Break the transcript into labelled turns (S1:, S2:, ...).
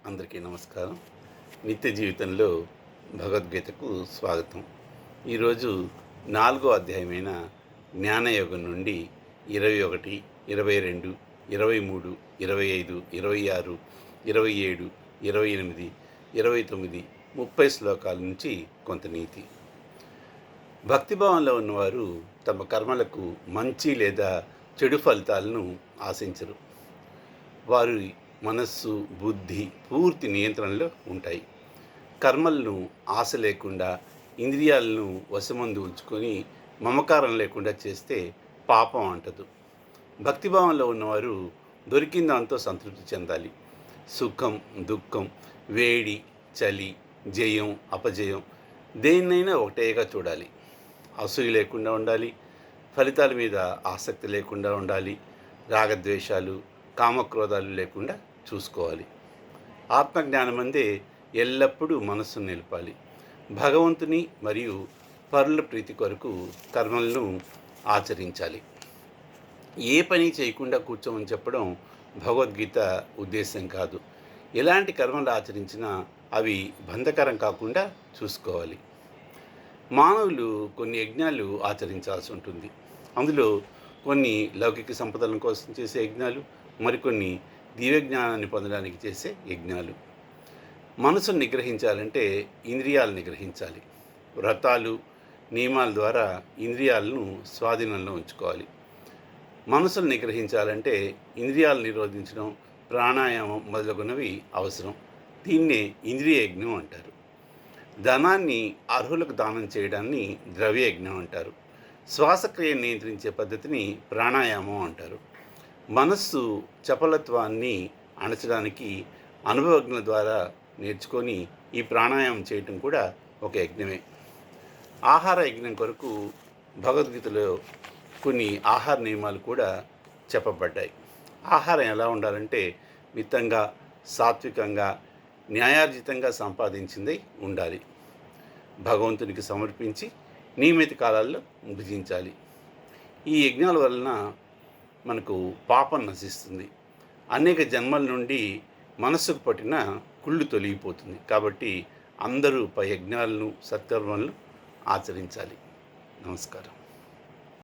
S1: అందరికీ నమస్కారం. నిత్య జీవితంలో భగవద్గీతకు స్వాగతం. ఈరోజు 4వ అధ్యాయమైన జ్ఞానయోగం నుండి 21, 22, 23, 25, 26, 27, 28, 29, 30 శ్లోకాల నుంచి కొంత నీతి. భక్తిభావంలో ఉన్నవారు తమ కర్మలకు మంచి లేదా చెడు ఫలితాలను ఆశించరు. వారి మనస్సు, బుద్ధి పూర్తి నియంత్రణలో ఉంటాయి. కర్మలను ఆశ లేకుండా, ఇంద్రియాలను వశమందు ఉంచుకొని మమకారం లేకుండా చేస్తే పాపం అంటదు. భక్తిభావంలో ఉన్నవారు దొరికిన దాంతో సంతృప్తి చెందాలి. సుఖం, దుఃఖం, వేడి, చలి, జయం, అపజయం దేన్నైనా ఒకటేగా చూడాలి. అసూయ లేకుండా ఉండాలి. ఫలితాల మీద ఆసక్తి లేకుండా ఉండాలి. రాగద్వేషాలు, కామక్రోధాలు లేకుండా చూసుకోవాలి. ఆత్మజ్ఞానం అందే ఎల్లప్పుడూ మనస్సును నిలపాలి. భగవంతుని మరియు పరుల ప్రీతి కొరకు కర్మలను ఆచరించాలి. ఏ పని చేయకుండా కూర్చోమని చెప్పడం భగవద్గీత ఉద్దేశం కాదు. ఎలాంటి కర్మలు ఆచరించినా అవి బంధకరం కాకుండా చూసుకోవాలి. మానవులు కొన్ని యజ్ఞాలు ఆచరించాల్సి ఉంటుంది. అందులో కొన్ని లౌకిక సంపదల కోసం చేసే యజ్ఞాలు, మరికొన్ని దివ్యజ్ఞానాన్ని పొందడానికి చేసే యజ్ఞాలు. మనసును నిగ్రహించాలంటే ఇంద్రియాలను నిగ్రహించాలి. వ్రతాలు, నియమాల ద్వారా ఇంద్రియాలను స్వాధీనంలో ఉంచుకోవాలి. మనసును నిగ్రహించాలంటే ఇంద్రియాలను నిరోధించడం, ప్రాణాయామం మొదలగునవి అవసరం. దీన్నే ఇంద్రియ యజ్ఞం అంటారు. ధనాన్ని అర్హులకు దానం చేయడాన్ని ద్రవ్యయజ్ఞం అంటారు. శ్వాసక్రియను నియంత్రించే పద్ధతిని ప్రాణాయామం అంటారు. మనస్సు చపలత్వాన్ని అణచడానికి అనుభవజ్ఞుల ద్వారా నేర్చుకొని ఈ ప్రాణాయామం చేయటం కూడా ఒక యజ్ఞమే. ఆహార యజ్ఞం కొరకు భగవద్గీతలో కొన్ని ఆహార నియమాలు కూడా చెప్పబడ్డాయి. ఆహారం ఎలా ఉండాలంటే మితంగా, సాత్వికంగా, న్యాయార్జితంగా సంపాదించింది ఉండాలి. భగవంతునికి సమర్పించి నియమిత కాలాల్లో భుజించాలి. ఈ యజ్ఞాల వలన మనకు పాపం నశిస్తుంది. అనేక జన్మల నుండి మనస్సుకు పట్టిన కుళ్ళు తొలగిపోతుంది. కాబట్టి అందరూ యజ్ఞాలను, సత్కర్మలను ఆచరించాలి. నమస్కారం.